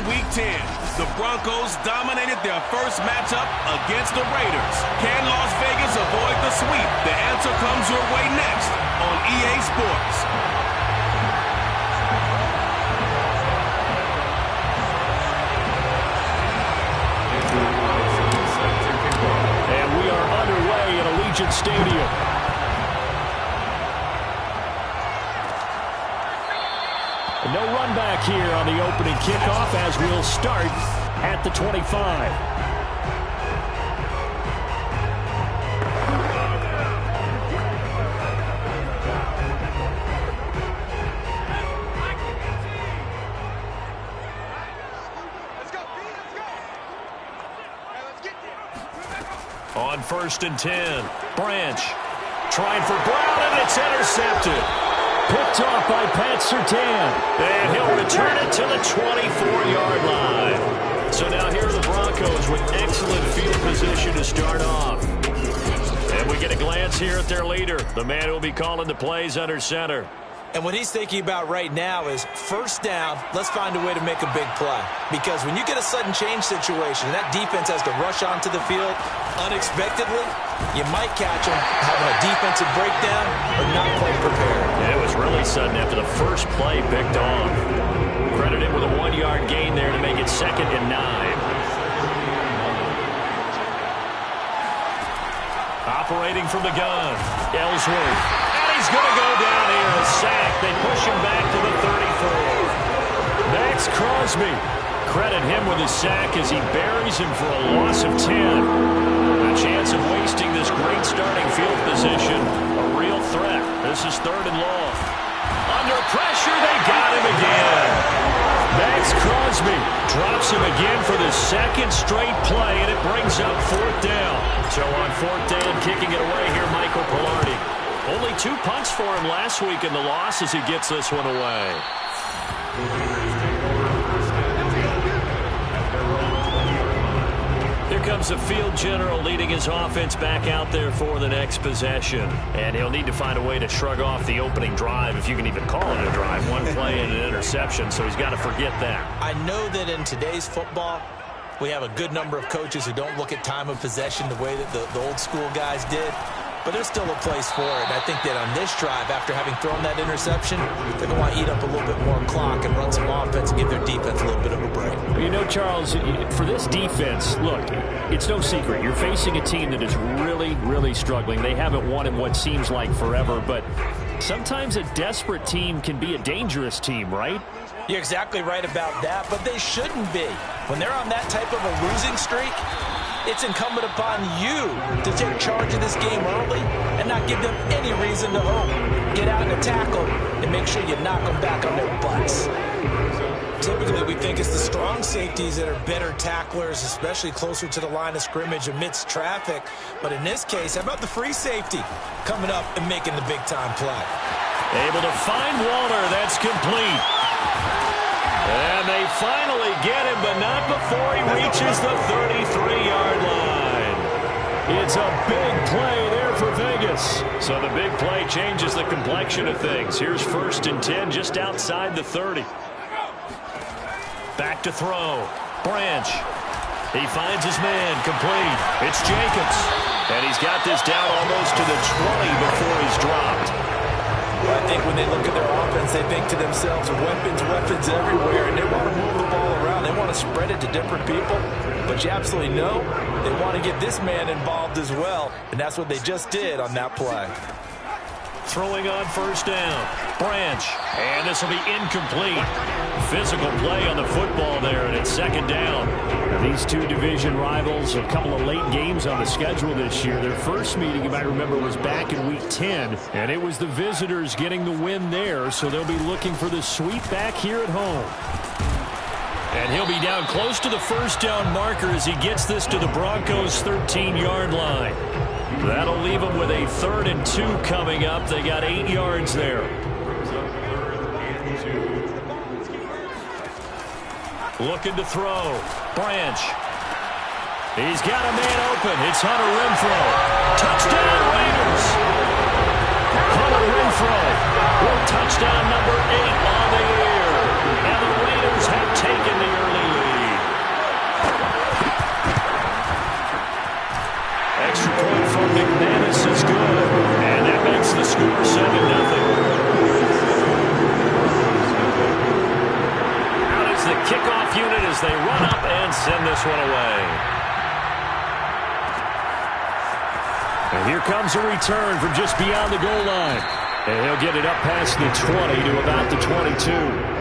in Week 10. The Broncos dominated their first matchup against the Raiders. Can Las Vegas avoid the sweep? The answer comes your way next on EA Sports. And we are underway at Allegiant Stadium. No run back here on the opening kickoff as we'll start at the 25. On 1st and 10, Branch trying for Brown, and it's intercepted. Picked off by Pat Surtain. And he'll return it to the 24-yard line. So now here are the Broncos with excellent field position to start off. And we get a glance here at their leader, the man who will be calling the plays under center. And what he's thinking about right now is first down, let's find a way to make a big play. Because when you get a sudden change situation, and that defense has to rush onto the field unexpectedly, you might catch them having a defensive breakdown or not quite prepared. Yeah, it was really sudden after the first play picked off. Credit him with a 1-yard gain there to make it 2nd and 9. Operating from the gun, Ellsworth. He's going to go down here, a sack. They push him back to the 34. Max Crosby. Credit him with his sack as he buries him for a loss of 10. A chance of wasting this great starting field position. A real threat. This is 3rd and long. Under pressure, they got him again. Max Crosby drops him again for the 2nd straight play, and it brings up 4th down. So on 4th down, kicking it away here, Michael Palardy. Only 2 punts for him last week in the loss as he gets this one away. Here comes the field general leading his offense back out there for the next possession. And he'll need to find a way to shrug off the opening drive, if you can even call it a drive. 1 play and an interception, so he's got to forget that. I know that in today's football, we have a good number of coaches who don't look at time of possession the way that the old school guys did. But there's still a place for it. And I think that on this drive, after having thrown that interception, they're going to want to eat up a little bit more clock and run some offense and give their defense a little bit of a break. You know, Charles, for this defense, look, it's no secret. You're facing a team that is really, really struggling. They haven't won in what seems like forever, but sometimes a desperate team can be a dangerous team, right? You're exactly right about that, but they shouldn't be. When they're on that type of a losing streak, it's incumbent upon you to take charge of this game early and not give them any reason to hope. Get out and tackle and make sure you knock them back on their butts. Typically, we think it's the strong safeties that are better tacklers, especially closer to the line of scrimmage amidst traffic. But in this case, how about the free safety coming up and making the big-time play? Able to find Walter. That's complete. And they finally get him, but not before he reaches the 33-yard line. It's a big play there for Vegas. So the big play changes the complexion of things. Here's 1st and 10 just outside the 30. Back to throw. Branch. He finds his man. Complete. It's Jacobs. And he's got this down almost to the 20 before he's dropped. Well, I think when they look at their offense, they think to themselves, weapons everywhere, and they want to move the ball around. They want to spread it to different people. But you absolutely know they want to get this man involved as well, and that's what they just did on that play. Throwing on 1st down. Branch. And this will be incomplete. Physical play on the football there, and it's 2nd down. Now, these two division rivals, a couple of late games on the schedule this year. Their first meeting, you might remember, was back in Week 10, and it was the visitors getting the win there, so they'll be looking for the sweep back here at home. And he'll be down close to the 1st down marker as he gets this to the Broncos' 13-yard line. That'll leave them with a 3rd and 2 coming up. They got 8 yards there. Looking to throw. Branch. He's got a man open. It's Hunter Renfrow. Touchdown, Raiders. Hunter Renfrow with touchdown number 8 on the year. And the Raiders have taken the early lead. as they run up and send this one away. And here comes a return from just beyond the goal line. And he'll get it up past the 20 to about the 22.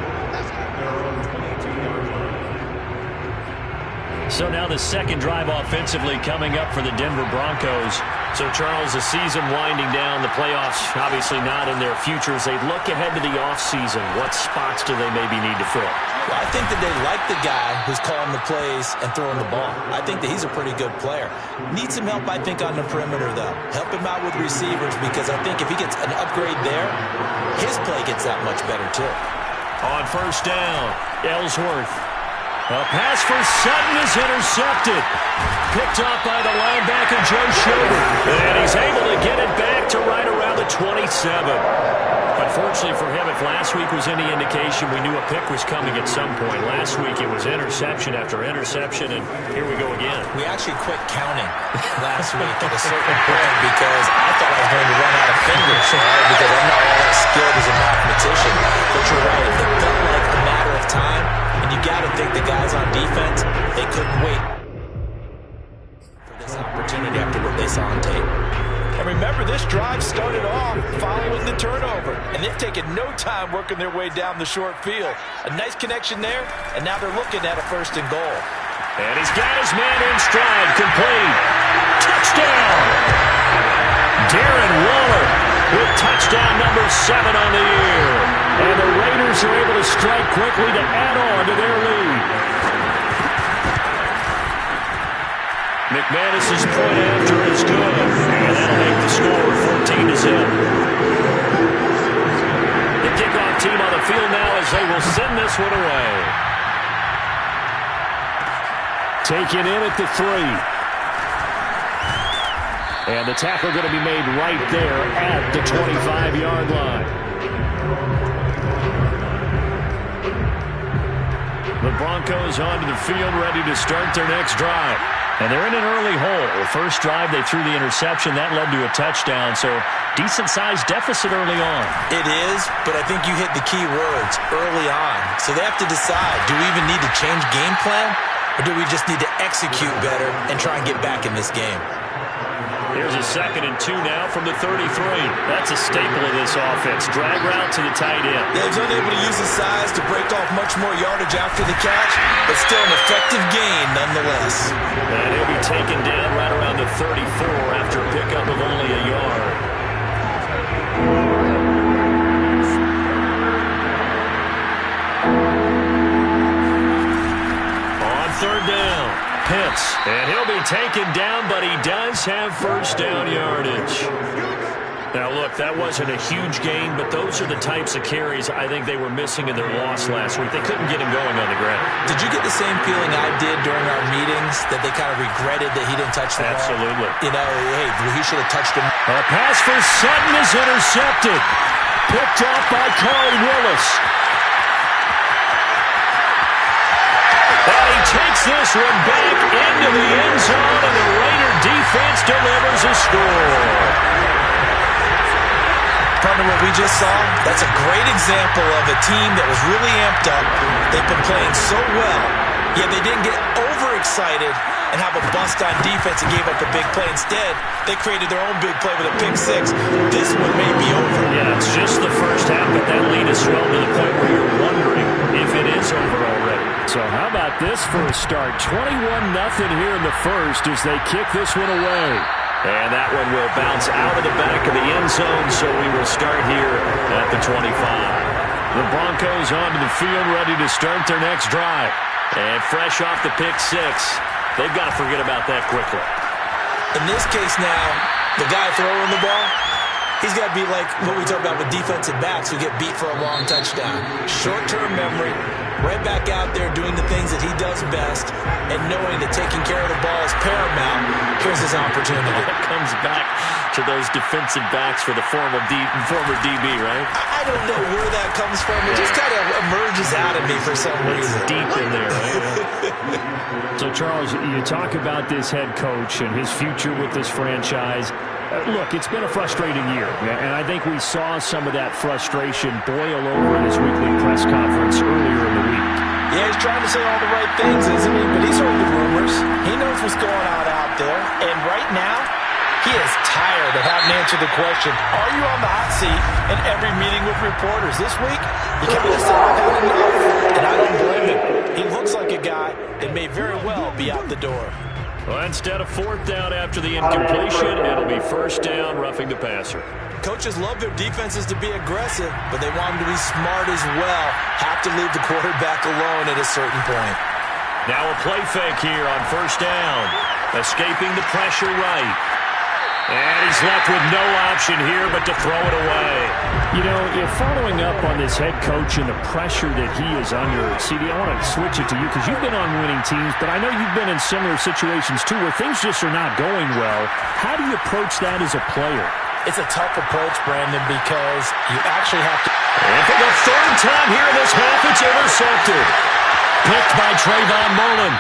So now the second drive offensively coming up for the Denver Broncos. So, Charles, the season winding down, the playoffs obviously not in their future. As they look ahead to the offseason, what spots do they maybe need to fill? Well, I think that they like the guy who's calling the plays and throwing the ball. I think that he's a pretty good player. Needs some help, I think, on the perimeter, though. Help him out with receivers, because I think if he gets an upgrade there, his play gets that much better, too. On first down, Ellsworth. A pass for Sutton is intercepted. Picked off by the linebacker, Joe Schobert. And he's able to get it back to right around the 27. Unfortunately for him, if last week was any indication, we knew a pick was coming at some point. Last week it was interception after interception, and here we go again. We actually quit counting last week at a certain point because I thought I was going to run out of fingers, right? Because I'm not all that skilled as a mathematician. But you're right, it felt like a matter of time, and you got to think the guys on defense, they couldn't wait for this opportunity after what they saw on tape. And remember, this drive started off following the turnover, and they've taken no time working their way down the short field. A nice connection there, and now they're looking at a 1st and goal. And he's got his man in stride, complete. Touchdown! Darren Waller with touchdown number 7 on the year. And the Raiders are able to strike quickly to add on to their lead. McManus's point after is good, and that'll make the score 14-0. The kickoff team on the field now as they will send this one away. Taken in at the 3. And the tackle going to be made right there at the 25-yard line. The Broncos onto the field ready to start their next drive. And they're in an early hole. The first drive, they threw the interception. That led to a touchdown, so decent-sized deficit early on. It is, but I think you hit the key words early on. So they have to decide, do we even need to change game plan, or do we just need to execute better and try and get back in this game? Here's a 2nd and 2 now from the 33. That's a staple of this offense. Drag route to the tight end. Yeah, he's unable to use his size to break off much more yardage after the catch, but still an effective gain nonetheless. And he'll be taken down right around the 34 after a pickup of only a yard. On 3rd down. Pitts, and he'll be taken down, but he does have 1st down yardage. Now, look, that wasn't a huge gain, but those are the types of carries I think they were missing in their loss last week. They couldn't get him going on the ground. Did you get the same feeling I did during our meetings, that they kind of regretted that he didn't touch the ball? Absolutely. You know, hey, he should have touched him. A pass for Sutton is intercepted. Picked off by Corey Willis. And he takes this one back into the end zone, and the Raider defense delivers a score. Partner, what we just saw, that's a great example of a team that was really amped up. They've been playing so well, yet they didn't get overexcited and have a bust on defense and gave up a big play. Instead, they created their own big play with a pick 6. This one may be over. Yeah, it's just the first half, but that lead has swelled to the point where you're wondering if it is over already. So how about this for a start? 21-0 here in the first as they kick this one away. And that one will bounce out of the back of the end zone, so we will start here at the 25. The Broncos onto the field ready to start their next drive. And fresh off the pick 6, they've got to forget about that quickly. In this case now, the guy throwing the ball, he's got to be like what we talk about with defensive backs who get beat for a long touchdown. Short-term memory, right back out there doing the things that he does best, and knowing that taking care of the ball is paramount. Here's his opportunity. It comes back to those defensive backs for the former DB, right? I don't know where that comes from. It just kind of emerges out of me for some reason. It's deep in there, right? So, Charles, you talk about this head coach and his future with this franchise. Look, it's been a frustrating year, and I think we saw some of that frustration boil over in his weekly press conference earlier in the week. week. Yeah, he's trying to say all the right things, isn't he? But he's heard the rumors. He knows what's going on out there. And right now, he is tired of having to answer the question, are you on the hot seat in every meeting with reporters? This week, he kind of said, I've had enough. And I don't blame him. He looks like a guy that may very well be out the door. Well, instead of fourth down after the incompletion, it'll be first down, roughing the passer. Coaches love their defenses to be aggressive, but they want them to be smart as well. Have to leave the quarterback alone at a certain point. Now a play fake here on first down. Escaping the pressure right. And he's left with no option here but to throw it away. You know, if following up on this head coach and the pressure that he is under, CD, I want to switch it to you because you've been on winning teams, but I know you've been in similar situations too where things just are not going well. How do you approach that as a player? It's a tough approach, Brandon, because you actually have to... And for the third time here in this half, it's intercepted. Picked by Trayvon Mullen.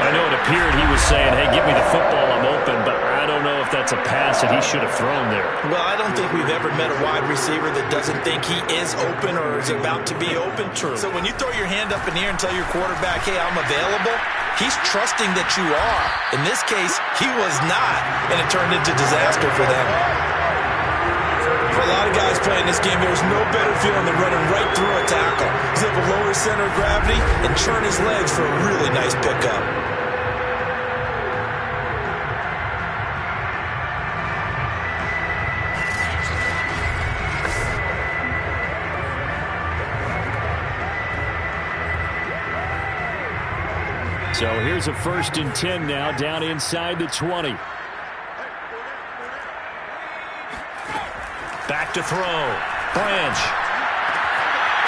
I know it appeared he was saying, hey, give me the football, I'm open, but I don't know if that's a pass that he should have thrown there. Well, I don't think we've ever met a wide receiver that doesn't think he is open or is about to be open. True. So when you throw your hand up in the air and tell your quarterback, hey, I'm available, he's trusting that you are. In this case, he was not, and it turned into disaster for them. For a lot of guys playing this game, there's no better feeling than running right through a tackle. He's able to lower his center of gravity and churn his legs for a really nice pickup. So here's a 1st and 10 now, down inside the 20. Back to throw. Branch.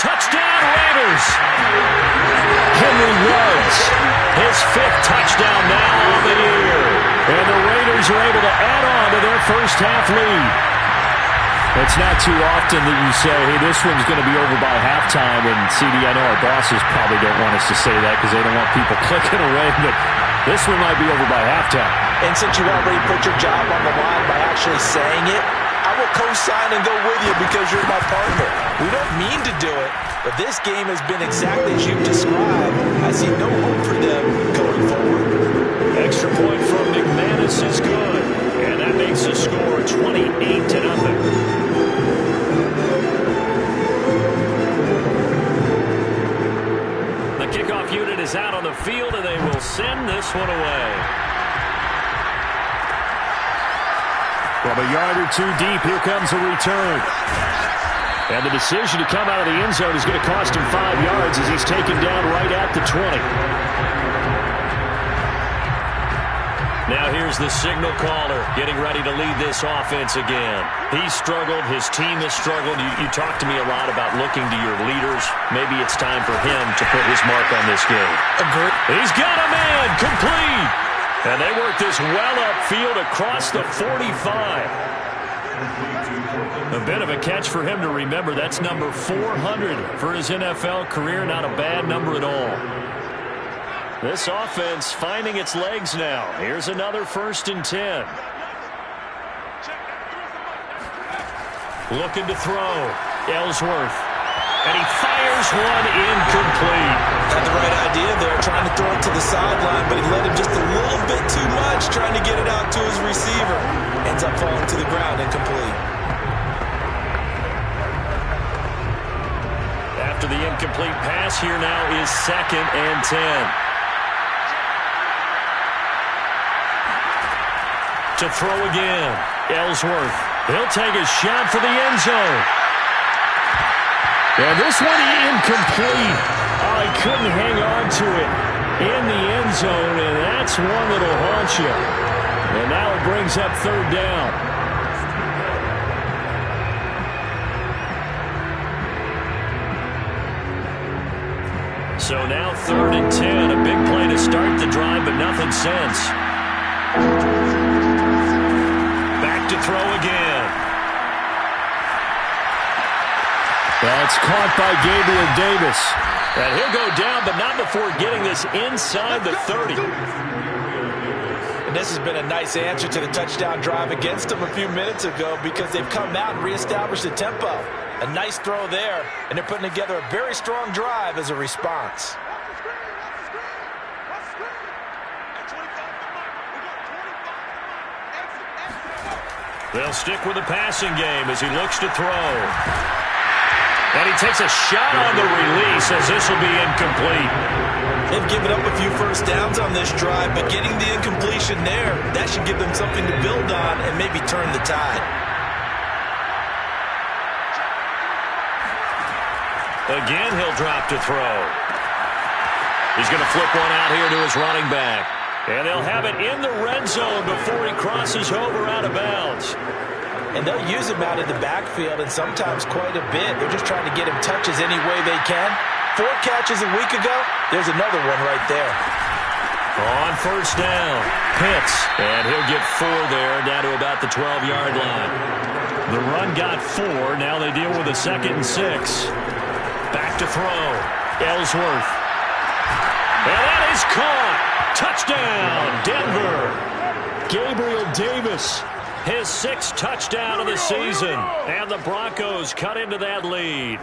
Touchdown, Raiders! Henry Ruggs, his 5th touchdown now on the year. And the Raiders are able to add on to their first half lead. It's not too often that you say, hey, this one's going to be over by halftime. And, CD, I know our bosses probably don't want us to say that because they don't want people clicking away. But this one might be over by halftime. And since you already put your job on the line by actually saying it, I will co-sign and go with you because you're my partner. We don't mean to do it, but this game has been exactly as you described. I see no hope for them going forward. Extra point from McManus is good. And that makes the score 28-0. The kickoff unit is out on the field, and they will send this one away. From a yard or two deep, here comes a return. And the decision to come out of the end zone is going to cost him 5 yards as he's taken down right at the 20. Now here's the signal caller getting ready to lead this offense again. He's struggled. His team has struggled. You talk to me a lot about looking to your leaders. Maybe it's time for him to put his mark on this game. Agreed. He's got a man complete. And they work this well upfield across the 45. A bit of a catch for him to remember. That's number 400 for his NFL career. Not a bad number at all. This offense finding its legs now. Here's another 1st and 10. Looking to throw. Ellsworth. And he fires one incomplete. Had the right idea there, trying to throw it to the sideline, but he let him just a little bit too much, trying to get it out to his receiver. Ends up falling to the ground, incomplete. After the incomplete pass, here now is 2nd and 10. To throw again. Ellsworth. He'll take a shot for the end zone. And this one incomplete. Oh, he couldn't hang on to it in the end zone, and that's one that'll haunt you. And now it brings up 3rd down. So now 3rd and 10. A big play to start the drive, but nothing since. Back to throw again. That's caught by Gabriel Davis. And he'll go down, but not before getting this inside the 30. And this has been a nice answer to the touchdown drive against them a few minutes ago because they've come out and reestablished the tempo. A nice throw there, and they're putting together a very strong drive as a response. They'll stick with the passing game as he looks to throw. And he takes a shot on the release as this will be incomplete. They've given up a few first downs on this drive, but getting the incompletion there, that should give them something to build on and maybe turn the tide. Again, he'll drop to throw. He's going to flip one out here to his running back. And they'll have it in the red zone before he crosses over out of bounds. And they'll use him out of the backfield, and sometimes quite a bit. They're just trying to get him touches any way they can. 4 catches a week ago, there's another one right there. On first down, Pitts. And he'll get 4 there, down to about the 12-yard line. The run got 4. Now they deal with a 2nd and 6. Back to throw. Ellsworth. And that is caught. Touchdown, Denver. Gabriel Davis, his 6th touchdown of the season. And the Broncos cut into that lead.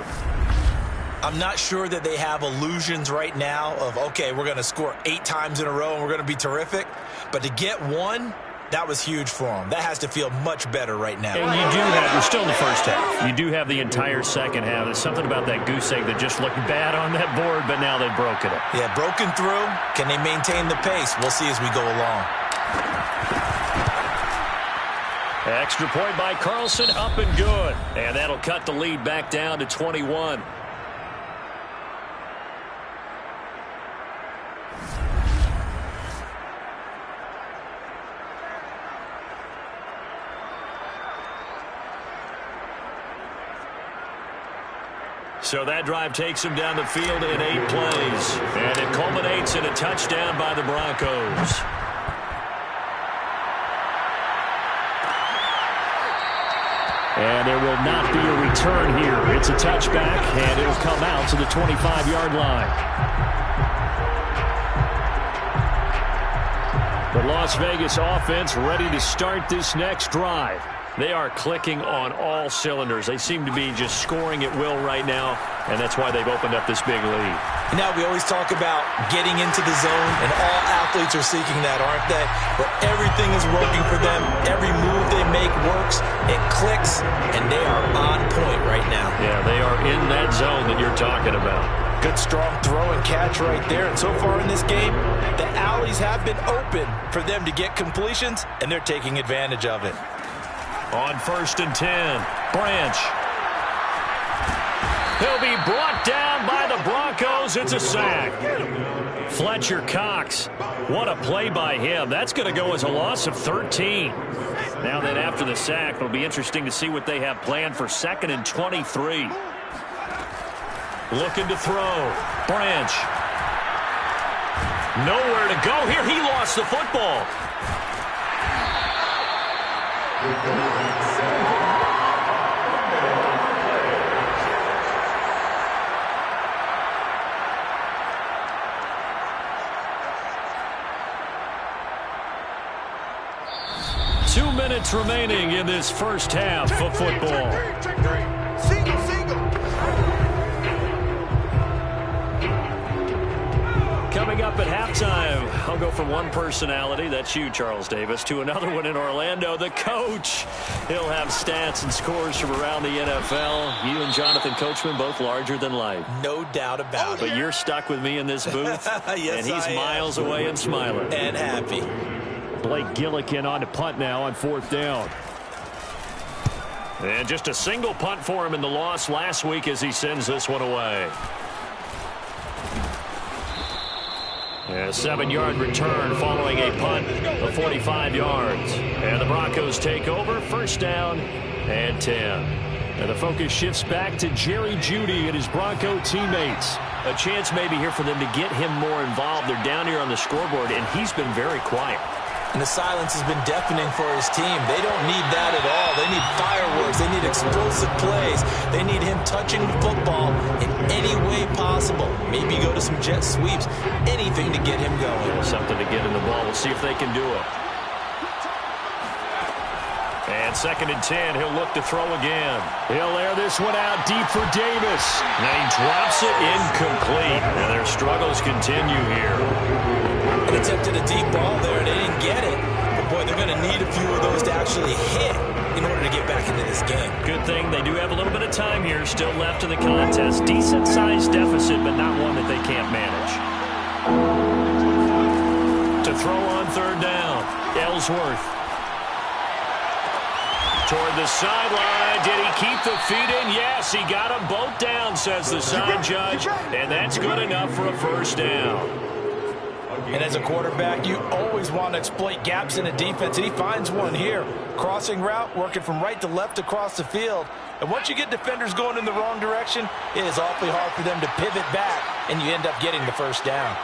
I'm not sure that they have illusions right now of, okay, we're going to score 8 times in a row and we're going to be terrific. But to get 1, that was huge for them. That has to feel much better right now. And you do have, you're still in the first half. You do have the entire second half. There's something about that goose egg that just looked bad on that board, but now they've broken it. Yeah, broken through. Can they maintain the pace? We'll see as we go along. Extra point by Carlson, up and good. And that'll cut the lead back down to 21. So that drive takes him down the field in 8 plays. And it culminates in a touchdown by the Broncos. And there will not be a return here. It's a touchback, and it'll come out to the 25-yard line. The Las Vegas offense ready to start this next drive. They are clicking on all cylinders. They seem to be just scoring at will right now, and that's why they've opened up this big lead. Now we always talk about getting into the zone, and all athletes are seeking that, aren't they? Where everything is working for them. Every move they make works. It clicks, and they are on point right now. Yeah, they are in that zone that you're talking about. Good strong throw and catch right there. And so far in this game, the alleys have been open for them to get completions, and they're taking advantage of it. On 1st and 10, Branch. He'll be brought down by the Broncos. It's a sack. Fletcher Cox. What a play by him. That's going to go as a loss of 13. Now then, after the sack, it'll be interesting to see what they have planned for 2nd and 23. Looking to throw. Branch. Nowhere to go here. He lost the football. Two minutes remaining in this first half of football. Coming up at halftime, I'll go from one personality, that's you, Charles Davis, to another one in Orlando, the coach. He'll have stats and scores from around the NFL. You and Jonathan Coachman, both larger than life. No doubt about it. But you're stuck with me in this booth, yes, and he's miles away and smiling. And happy. Blake Gillikin on to punt now on 4th down. And just a single punt for him in the loss last week as he sends this one away. A 7-yard return following a punt of 45 yards. And the Broncos take over, 1st down and 10. And the focus shifts back to Jerry Jeudy and his Bronco teammates. A chance maybe here for them to get him more involved. They're down here on the scoreboard, and he's been very quiet. And the silence has been deafening for his team. They don't need that at all. They need fireworks. They need explosive plays. They need him touching the football in any way possible. Maybe go to some jet sweeps. Anything to get him going. Something to get in the ball. We'll see if they can do it. And On 2nd and 10, he'll look to throw again. He'll air this one out deep for Davis. And he drops it incomplete. And their struggles continue here. They attempted a deep ball there, and they didn't get it. But, boy, they're going to need a few of those to actually hit in order to get back into this game. Good thing they do have a little bit of time here still left in the contest. Decent-sized deficit, but not one that they can't manage. To throw on 3rd down, Ellsworth. Toward the sideline. Did he keep the feet in? Yes, he got them both down, says the sign judge. And that's good enough for a 1st down. And as a quarterback, you always want to exploit gaps in a defense, and he finds one here. Crossing route, working from right to left across the field. And once you get defenders going in the wrong direction, it is awfully hard for them to pivot back, and you end up getting the 1st down.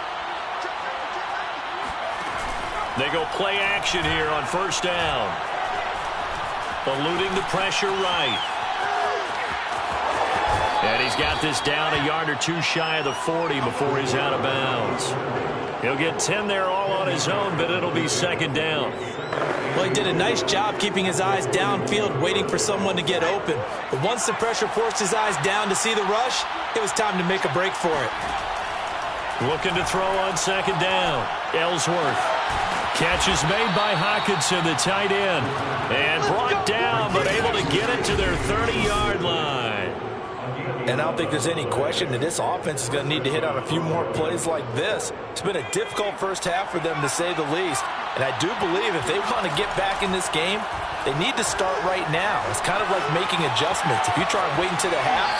They go play action here on 1st down. Eluding the pressure right. And he's got this down a yard or 2 shy of the 40 before he's out of bounds. He'll get 10 there all on his own, but it'll be 2nd down. Well, he did a nice job keeping his eyes downfield, waiting for someone to get open. But once the pressure forced his eyes down to see the rush, it was time to make a break for it. Looking to throw on 2nd down. Ellsworth. Catch is made by Hockenson, the tight end. And brought down, but able to get it to their 30-yard line. And I don't think there's any question that this offense is going to need to hit on a few more plays like this. It's been a difficult 1st half for them, to say the least. And I do believe if they want to get back in this game, they need to start right now. It's kind of like making adjustments. If you try and wait until the half,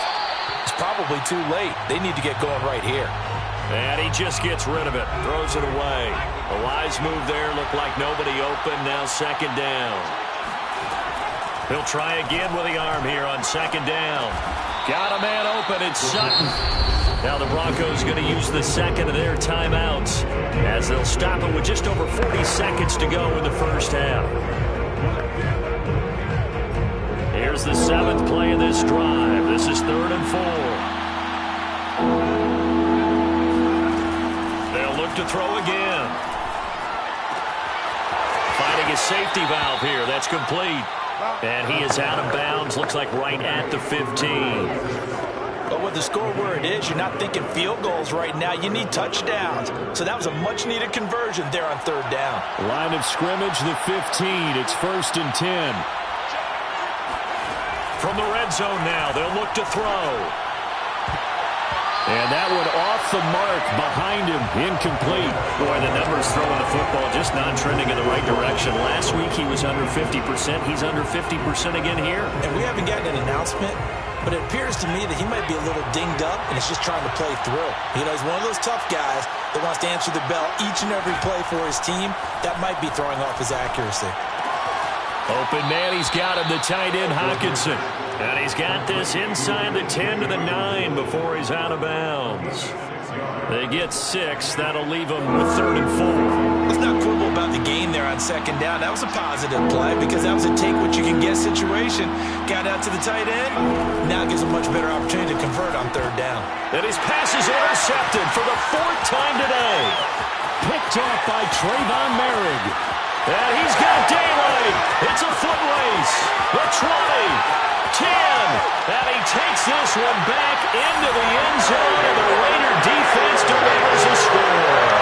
it's probably too late. They need to get going right here. And he just gets rid of it, throws it away. A wise move there, looked like nobody open, now 2nd down. He'll try again with the arm here on 2nd down. Got a man open, it's Sutton. Now the Broncos going to use the 2nd of their timeouts as they'll stop it with just over 40 seconds to go in the 1st half. Here's the 7th play of this drive. This is 3rd and 4. They'll look to throw again. Finding a safety valve here. That's complete. And he is out of bounds. Looks like right at the 15. But with the score where it is, you're not thinking field goals right now. You need touchdowns. So that was a much-needed conversion there on 3rd down. Line of scrimmage, the 15. It's 1st and 10. From the red zone now, they'll look to throw. And that one off the mark behind him, incomplete. Boy, the numbers throwing the football just non-trending in the right direction. Last week he was under 50%. He's under 50% again here. And we haven't gotten an announcement, but it appears to me that he might be a little dinged up and is just trying to play through. You know, he's one of those tough guys that wants to answer the bell each and every play for his team. That might be throwing off his accuracy. Open man, he's got him, the tight end, Hockenson. And he's got this inside the 10 to the 9 before he's out of bounds. They get 6. That'll leave them with 3rd and 4. Let's not quibble about the gain there on 2nd down. That was a positive play because that was a take-what-you-can-get situation. Got out to the tight end. Now gives a much better opportunity to convert on 3rd down. And his pass is intercepted for the 4th time today. Picked off by Trayvon Merrick. And he's got daylight. It's a foot race. The 20, 10, and he takes this one back into the end zone, and the Raider defense delivers a score.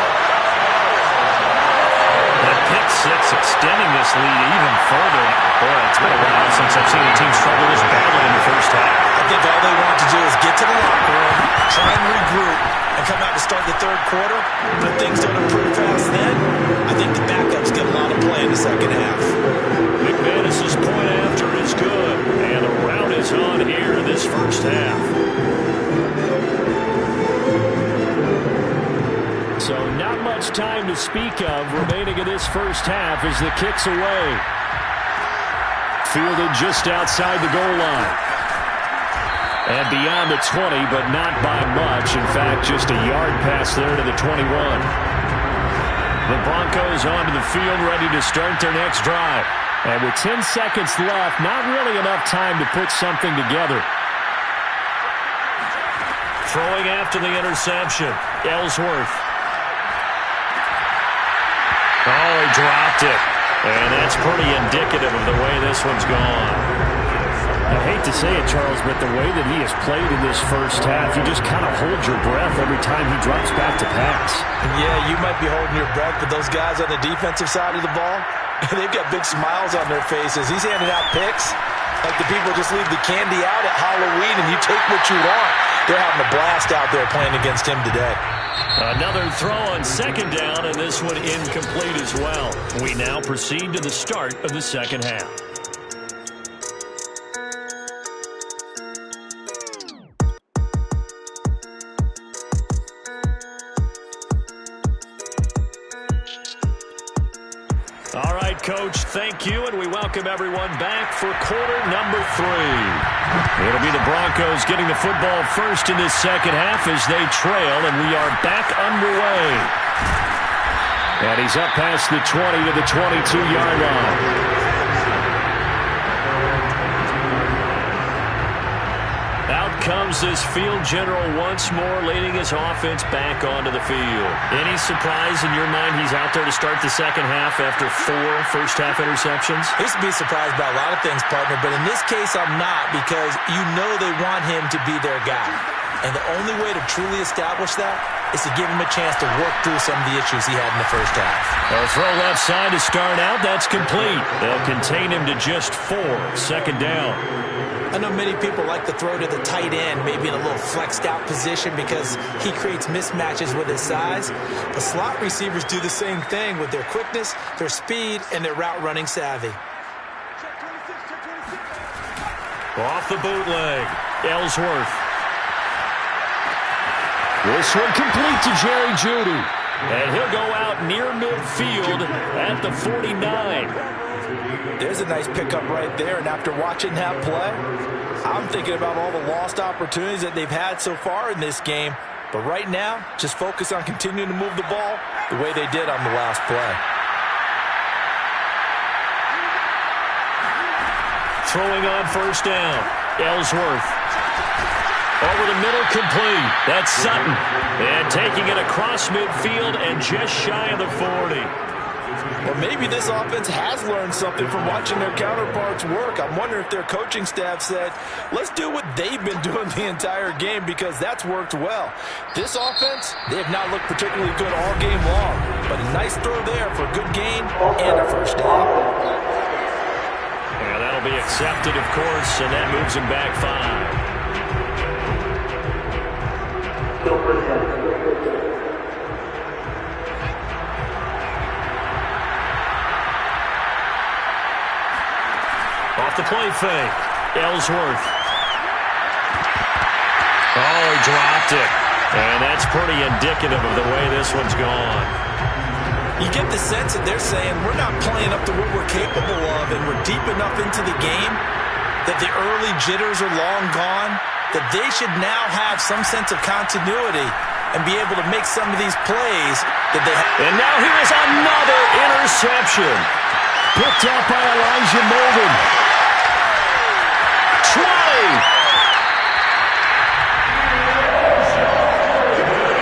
That pick 6 extending this lead even further. Boy, it's been a while since I've seen a team struggle this badly in the 1st half. I think all they want to do is get to the locker room, try and regroup, and come out to start the 3rd quarter. But if things don't improve fast then, I think the backups get a lot of play in the 2nd half. McManus's point after is good, and the rout is on here in this 1st half. So not much time to speak of remaining in this 1st half as the kick's away. Fielded just outside the goal line. And beyond the 20, but not by much. In fact, just a yard pass there to the 21. The Broncos onto the field, ready to start their next drive. And with 10 seconds left, not really enough time to put something together. Throwing after the interception, Ellsworth. Oh, he dropped it. And that's pretty indicative of the way this one's gone. I hate to say it, Charles, but the way that he has played in this first half, you just kind of hold your breath every time he drops back to pass. Yeah, you might be holding your breath, but those guys on the defensive side of the ball, they've got big smiles on their faces. He's handing out picks like the people just leave the candy out at Halloween and you take what you want. They're having a blast out there playing against him today. Another throw on second down, and this one incomplete as well. We now proceed to the start of the second half. All right, Coach, thank you, and we welcome everyone back for quarter number 3. It'll be the Broncos getting the football first in this second half as they trail, and we are back underway. And he's up past the 20 to the 22-yard line. Out comes this field general once more, leading his offense back onto the field. Any surprise in your mind he's out there to start the second half after 4 first-half interceptions? I used to be surprised by a lot of things, partner, but in this case I'm not, because you know they want him to be their guy. And the only way to truly establish that is to give him a chance to work through some of the issues he had in the first half. They'll throw left side to start out. That's complete. They'll contain him to just 4. Second down. I know many people like to throw to the tight end, maybe in a little flexed out position because he creates mismatches with his size. The slot receivers do the same thing with their quickness, their speed, and their route running savvy. Off the bootleg, Ellsworth. This one complete to Jerry Jeudy. And he'll go out near midfield at the 49. There's a nice pickup right there, and after watching that play, I'm thinking about all the lost opportunities that they've had so far in this game. But right now, just focus on continuing to move the ball the way they did on the last play. Throwing on first down, Ellsworth. Over the middle, complete. That's Sutton. And taking it across midfield and just shy of the 40. Or maybe this offense has learned something from watching their counterparts work. I'm wondering if their coaching staff said, let's do what they've been doing the entire game, because that's worked well. This offense, they have not looked particularly good all game long, but a nice throw there for a good gain and a first down. Yeah, that'll be accepted, of course, and that moves him back 5. Off the play fake, Ellsworth. Oh, he dropped it. And that's pretty indicative of the way this one's gone. You get the sense that they're saying we're not playing up to what we're capable of, and we're deep enough into the game that the early jitters are long gone, that they should now have some sense of continuity and be able to make some of these plays that they have. And now here is another interception. Picked up by Elijah Molden.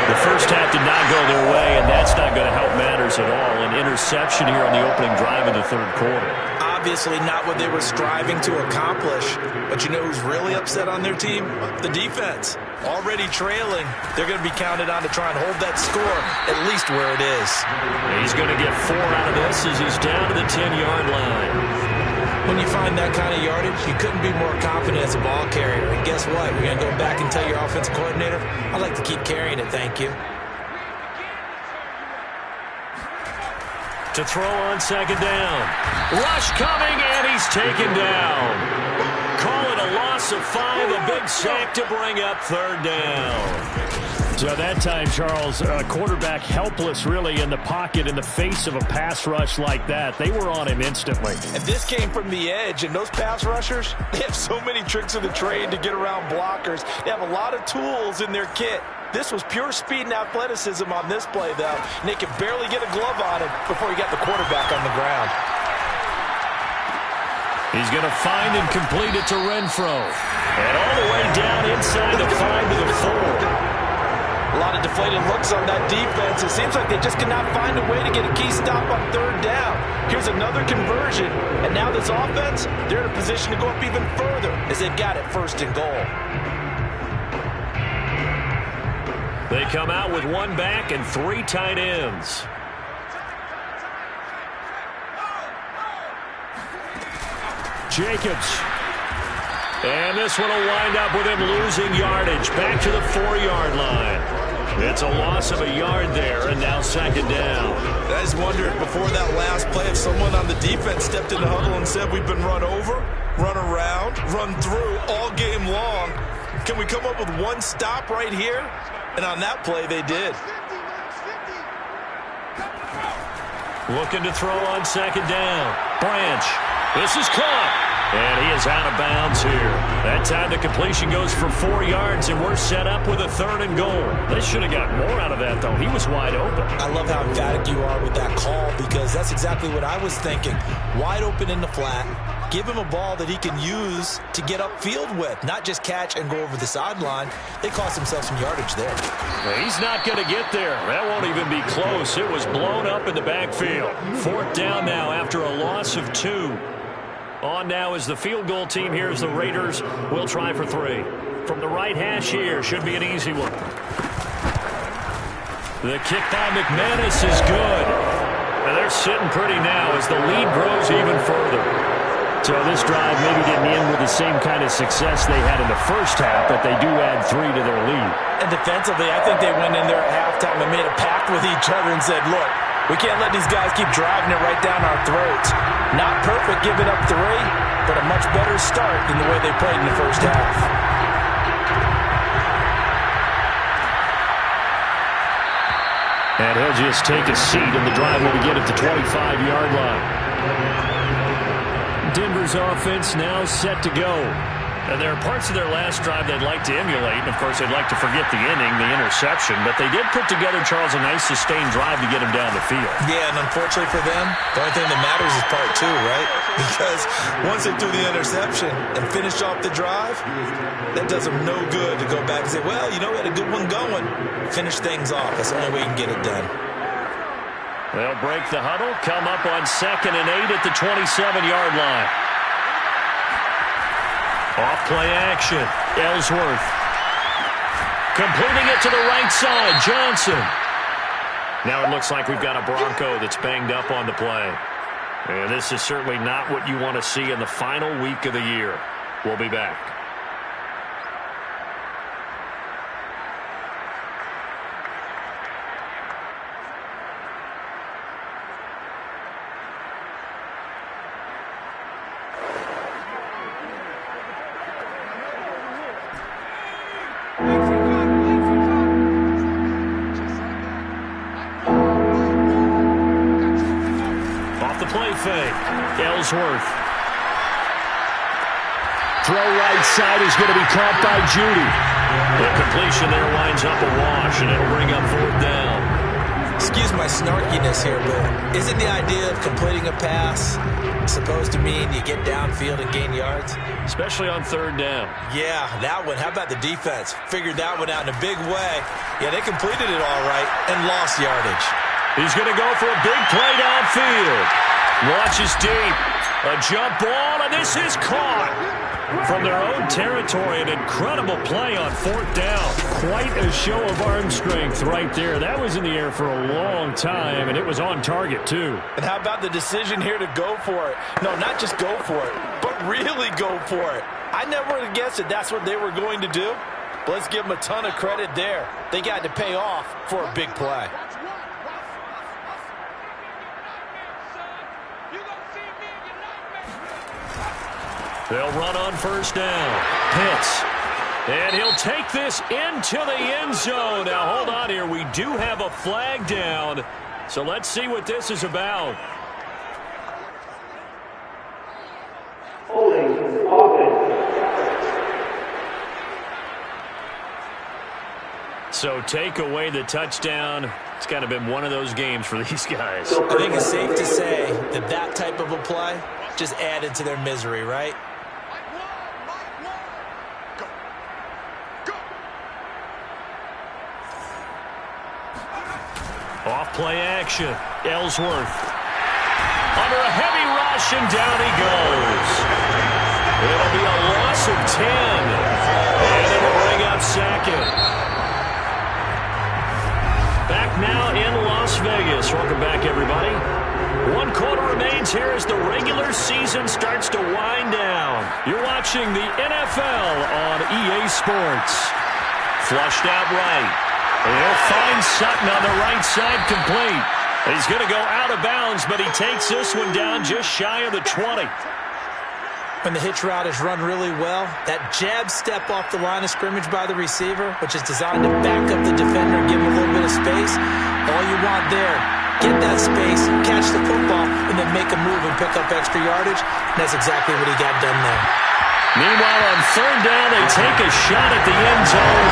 The first half did not go their way, and that's not going to help matters at all. An interception here on the opening drive of the third quarter. Obviously not what they were striving to accomplish. But you know who's really upset on their team? The defense. Already trailing. They're going to be counted on to try and hold that score at least where it is. He's going to get 4 out of this as he's down to the 10-yard line. When you find that kind of yardage, you couldn't be more confident as a ball carrier. And guess what? We're going to go back and tell your offensive coordinator, I'd like to keep carrying it, thank you. To throw on second down. Rush coming, and he's taken down. Call it a loss of 5, a big sack to bring up third down. So that time, Charles, quarterback helpless really in the pocket in the face of a pass rush like that. They were on him instantly. And this came from the edge, and those pass rushers, they have so many tricks of the trade to get around blockers. They have a lot of tools in their kit. This was pure speed and athleticism on this play, though, and they could barely get a glove on him before he got the quarterback on the ground. He's going to find and complete it to Renfro. And all the way down inside the 5 to the 4. A lot of deflated looks on that defense. It seems like they just cannot find a way to get a key stop on third down. Here's another conversion, and now this offense, they're in a position to go up even further as they've got it first and goal. They come out with one back and 3 tight ends. Jacobs. And this one will wind up with him losing yardage. Back to the 4-yard line. It's a loss of a yard there, and now second down. I just wondered before that last play if someone on the defense stepped in the huddle and said, we've been run over, run around, run through all game long. Can we come up with one stop right here? And on that play, they did. Looking to throw on second down. Branch. This is caught. And he is out of bounds here. That time the completion goes for 4 yards, and we're set up with a 3rd and goal. They should have got more out of that, though. He was wide open. I love how emphatic you are with that call because that's exactly what I was thinking. Wide open in the flat. Give him a ball that he can use to get upfield with, not just catch and go over the sideline. They cost themselves some yardage there. Well, he's not going to get there. That won't even be close. It was blown up in the backfield. 4th down now after a loss of 2. On now is the field goal team. Here's the Raiders. We'll try for 3. From the right hash here. Should be an easy one. The kick by McManus is good. And they're sitting pretty now as the lead grows even further. So this drive maybe didn't end with the same kind of success they had in the first half, but they do add 3 to their lead. And defensively, I think they went in there at halftime and made a pact with each other and said, look, we can't let these guys keep driving it right down our throats. Not perfect giving up 3, but a much better start than the way they played in the first half. And he'll just take a seat, and the drive will begin at the 25-yard line. Denver's offense now set to go. And there are parts of their last drive they'd like to emulate. And, of course, they'd like to forget the inning, the interception. But they did put together, Charles, a nice sustained drive to get him down the field. Yeah, and unfortunately for them, the only thing that matters is part 2, right? Because once they threw the interception and finished off the drive, that does them no good to go back and say, well, you know, we had a good one going. Finish things off. That's the only way you can get it done. They'll break the huddle, come up on 2nd and 8 at the 27-yard line. Off play action. Ellsworth. Completing it to the right side. Johnson. Now it looks like we've got a Bronco that's banged up on the play. And this is certainly not what you want to see in the final week of the year. We'll be back. Ellsworth. Throw right side is going to be caught by Judy. The completion there winds up a wash, and it'll bring up 4th down. Excuse my snarkiness here, but isn't the idea of completing a pass supposed to mean you get downfield and gain yards? Especially on 3rd down. Yeah, that one. How about the defense? Figured that one out in a big way. Yeah, they completed it all right and lost yardage. He's going to go for a big play downfield. Launches deep. A jump ball, and this is caught. From their own territory, an incredible play on 4th down. Quite a show of arm strength right there. That was in the air for a long time, and it was on target, too. And how about the decision here to go for it? No, not just go for it, but really go for it. I never would have guessed that that's what they were going to do. But let's give them a ton of credit there. They got to pay off for a big play. They'll run on 1st down. Pitts. And he'll take this into the end zone. Now, hold on here. We do have a flag down. So let's see what this is about. Holding offense. So take away the touchdown. It's kind of been one of those games for these guys. I think it's safe to say that that type of a play just added to their misery, right? Off play action. Ellsworth. Under a heavy rush, and down he goes. It'll be a loss of 10. And it'll bring up second. Back now in Las Vegas. Welcome back, everybody. 1 quarter remains here as the regular season starts to wind down. You're watching the NFL on EA Sports. Flushed out right. He'll find Sutton on the right side, complete. He's going to go out of bounds, but he takes this one down just shy of the 20. When the hitch route is run really well, that jab step off the line of scrimmage by the receiver, which is designed to back up the defender and give him a little bit of space, all you want there, get that space, catch the football, and then make a move and pick up extra yardage. And that's exactly what he got done there. Meanwhile, on 3rd down, they take a shot at the end zone,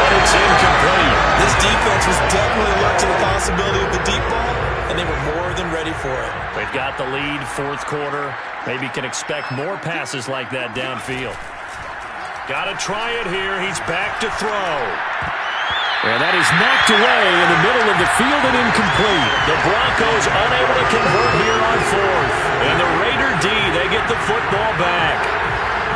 but it's incomplete. This defense was definitely alert to the possibility of the deep ball, and they were more than ready for it. They've got the lead, 4th quarter. Maybe can expect more passes like that downfield. Got to try it here. He's back to throw. And that is knocked away in the middle of the field and incomplete. The Broncos unable to convert here on 4th. And the Raider D, they get the football back.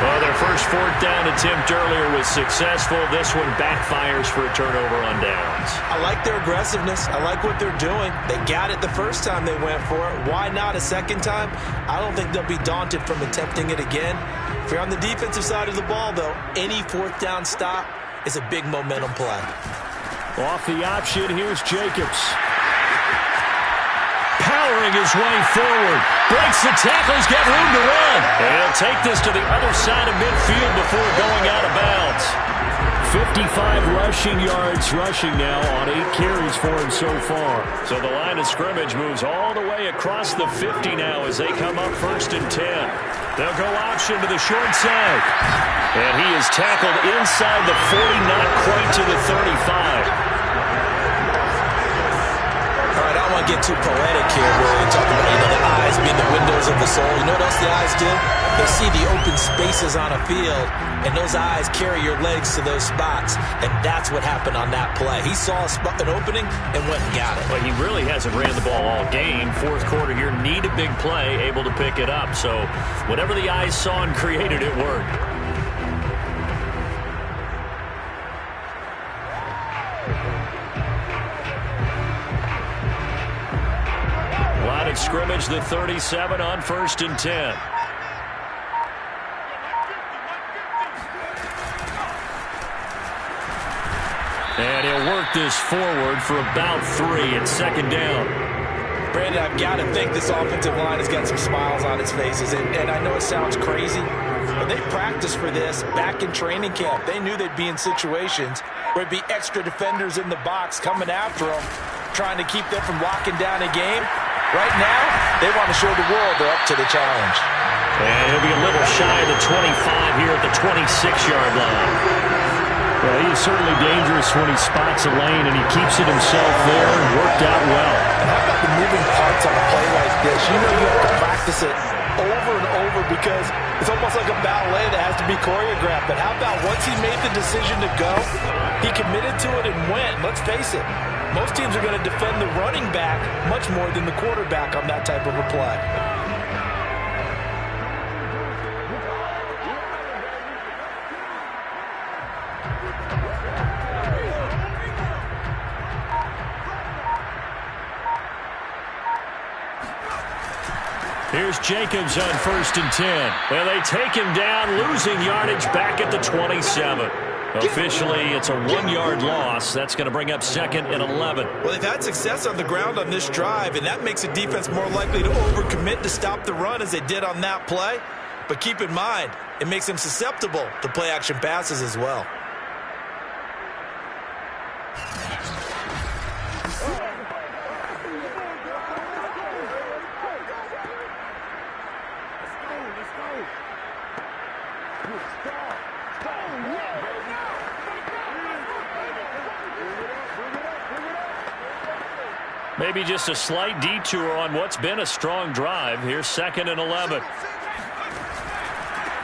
Well, their first 4th down attempt earlier was successful. This one backfires for a turnover on downs. I like their aggressiveness. I like what they're doing. They got it the first time they went for it. Why not a second time? I don't think they'll be daunted from attempting it again. If you're on the defensive side of the ball, though, any 4th down stop is a big momentum play. Off the option, here's Jacobs. Powering his way forward. Breaks the tackle. He's got room to run. And he'll take this to the other side of midfield before going out of bounds. 55 rushing yards rushing now on 8 carries for him so far. So the line of scrimmage moves all the way across the 50 now as they come up 1st and 10. They'll go option to the short side. And he is tackled inside the 40, not quite to the 35. I don't want to get too poetic here where we talk about, the eyes being the windows of the soul. You know what else the eyes do? They see the open spaces on a field, and those eyes carry your legs to those spots, and that's what happened on that play. He saw an opening and went and got it. Well, he really hasn't ran the ball all game. 4th quarter here, need a big play, able to pick it up. So whatever the eyes saw and created, it worked. Line of scrimmage, the 37 on 1st and 10. And he'll work this forward for about 3 at 2nd down. Brandon, I've got to think this offensive line has got some smiles on its faces. And I know it sounds crazy, but they practiced for this back in training camp. They knew they'd be in situations where it'd be extra defenders in the box coming after them, trying to keep them from locking down a game. Right now, they want to show the world they're up to the challenge. And he'll be a little shy of the 25 here at the 26-yard line. Well, he is certainly dangerous when he spots a lane, and he keeps it himself there and worked out well. And how about the moving parts on a play like this? You know you have to practice it over and over because it's almost like a ballet that has to be choreographed. But how about once he made the decision to go, he committed to it and went. Let's face it, most teams are going to defend the running back much more than the quarterback on that type of a play. Here's Jacobs on 1st and 10. And they take him down, losing yardage back at the 27. Officially, it's a 1-yard loss. That's going to bring up 2nd and 11. Well, they've had success on the ground on this drive, and that makes a defense more likely to overcommit to stop the run as they did on that play. But keep in mind, it makes them susceptible to play-action passes as well. Maybe just a slight detour on what's been a strong drive. Here's 2nd and 11.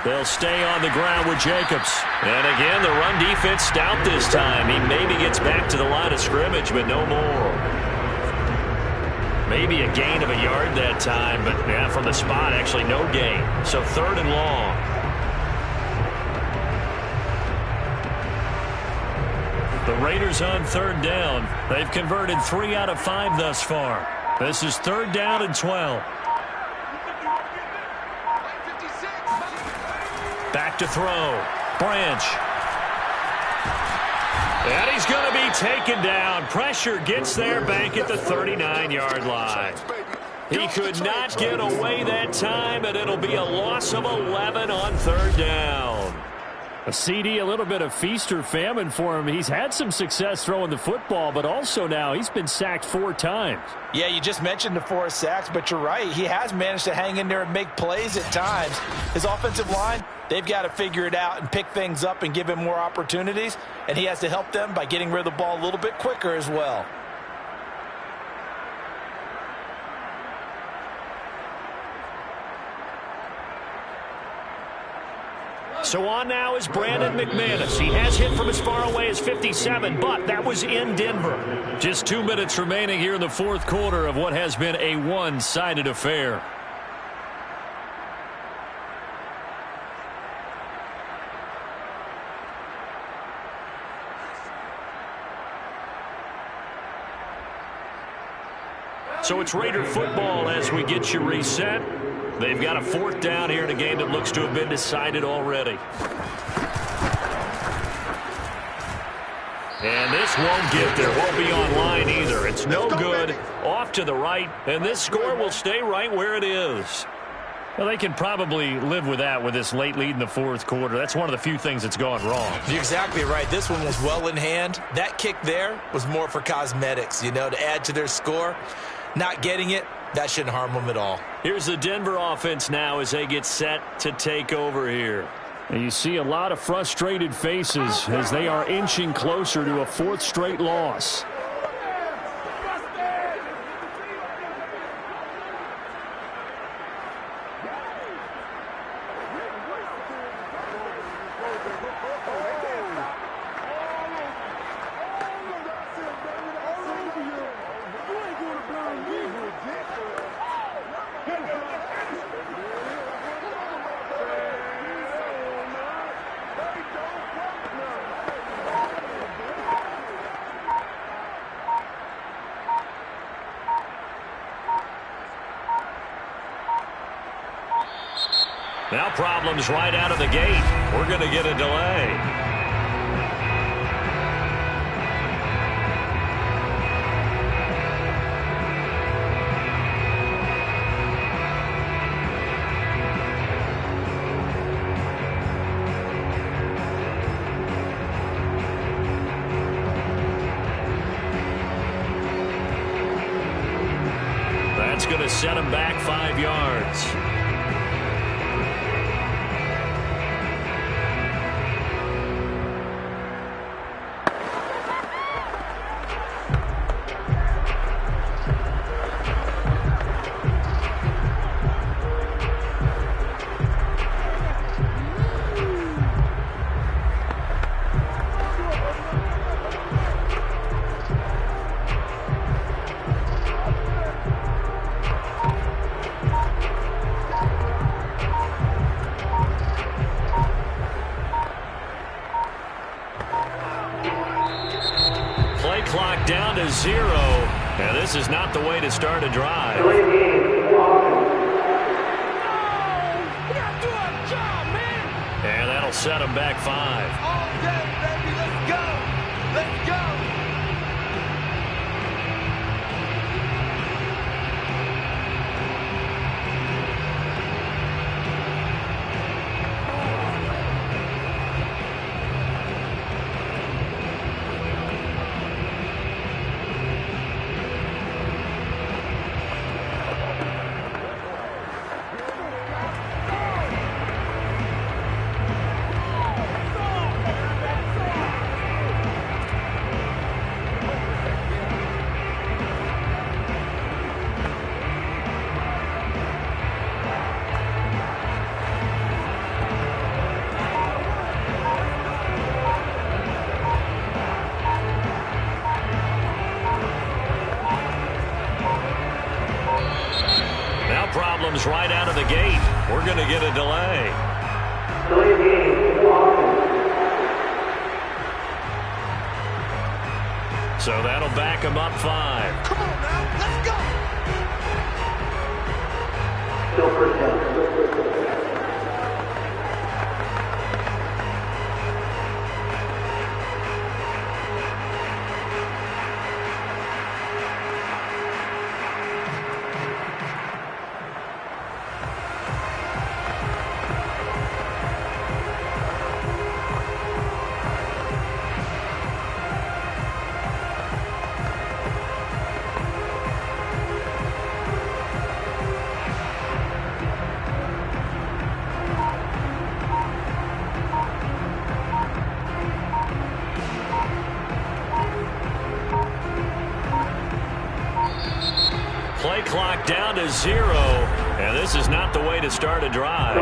They'll stay on the ground with Jacobs. And again, the run defense stout this time. He maybe gets back to the line of scrimmage, but no more. Maybe a gain of a yard that time, but yeah, from the spot, actually no gain. So 3rd and long. The Raiders on 3rd down. They've converted 3 out of 5 thus far. This is 3rd down and 12. Back to throw. Branch. And he's going to be taken down. Pressure gets there back at the 39-yard line. He could not get away that time, and it'll be a loss of 11 on 3rd down. A CD, a little bit of feast or famine for him. He's had some success throwing the football, but also now he's been sacked 4 times. Yeah, you just mentioned the 4 sacks, but you're right. He has managed to hang in there and make plays at times. His offensive line, they've got to figure it out and pick things up and give him more opportunities, and he has to help them by getting rid of the ball a little bit quicker as well. So on now is Brandon McManus. He has hit from as far away as 57, but that was in Denver. Just 2 minutes remaining here in the 4th quarter of what has been a one-sided affair. So it's Raider football as we get you reset. They've got a 4th down here in a game that looks to have been decided already. And this won't get there. Won't be online either. It's no good. Off to the right. And this score will stay right where it is. Well, they can probably live with that with this late lead in the 4th quarter. That's one of the few things that's gone wrong. You're exactly right. This one was well in hand. That kick there was more for cosmetics, you know, to add to their score. Not getting it, that shouldn't harm them at all. Here's the Denver offense now as they get set to take over here. And you see a lot of frustrated faces as they are inching closer to a 4th straight loss. Now problems right out of the gate. We're going to get a delay. That's going to set him back 5 yards. Clock down to 0. And this is not the way to start a drive. And that'll set them back 5. All day, baby. Let's go. Let's go. comes right out of the gate. We're going to get a delay. So that'll back him up 5. Come on now, let's go. Still first down. Play clock down to 0, and this is not the way to start a drive.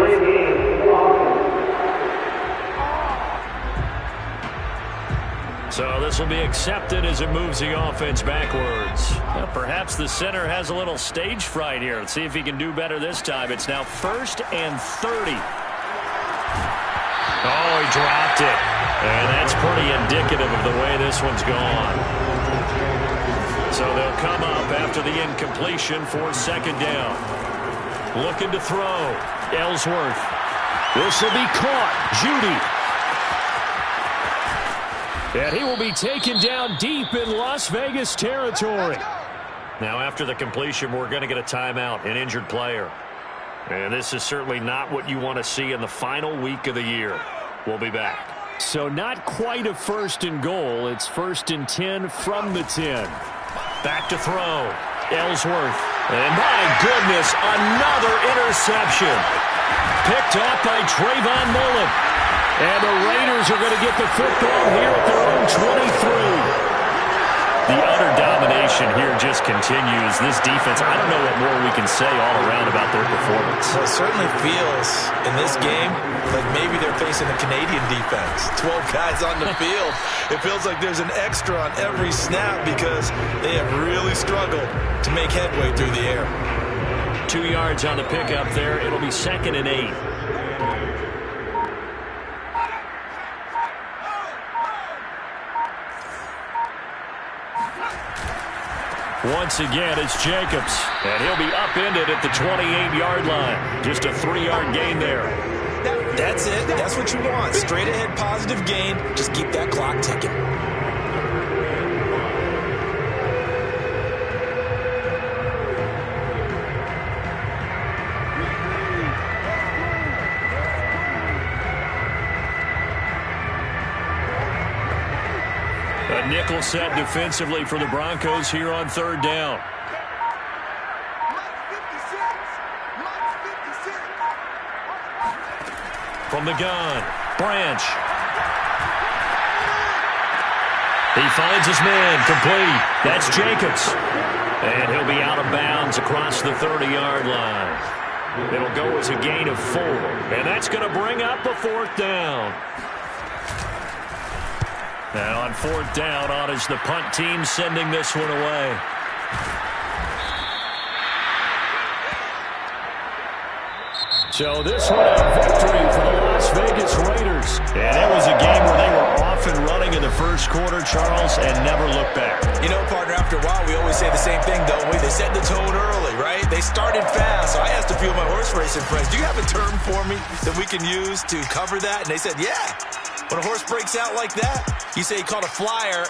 So this will be accepted as it moves the offense backwards. Well, perhaps the center has a little stage fright here. Let's see if he can do better this time. It's now 1st and 30. Oh, he dropped it. And that's pretty indicative of the way this one's gone. So they'll come up after the incompletion for 2nd down. Looking to throw. Ellsworth. This will be caught. Judy. And he will be taken down deep in Las Vegas territory. Now after the completion, we're going to get a timeout, an injured player. And this is certainly not what you want to see in the final week of the year. We'll be back. So not quite a 1st and goal. It's 1st and 10 from the 10. Back to throw. Ellsworth. And my goodness, another interception. Picked off by Trayvon Mullen. And the Raiders are going to get the football here at their own 23. The utter domination here just continues. This defense, I don't know what more we can say all around about their performance. Well, it certainly feels in this game like maybe they're facing a Canadian defense. 12 guys on the field. It feels like there's an extra on every snap because they have really struggled to make headway through the air. 2 yards on the pickup there. It'll be 2nd and 8. Once again, it's Jacobs. And he'll be upended at the 28-yard line. Just a 3-yard gain there. That's it. That's what you want. Straight ahead positive gain. Just keep that clock ticking. A nickel set defensively for the Broncos here on 3rd down. From the gun, Branch. He finds his man, complete. That's Jacobs. And he'll be out of bounds across the 30-yard line. It'll go as a gain of 4. And that's going to bring up a 4th down. Now on 4th down, on is the punt team sending this one away. So this one a victory for the Las Vegas Raiders. And it was a game where they were off and running in the first quarter, Charles, and never looked back. You know, partner, after a while, we always say the same thing, don't we? They set the tone early, right? They started fast. So I asked a few of my horse racing friends, do you have a term for me that we can use to cover that? And they said, yeah. When a horse breaks out like that, you say he caught a flyer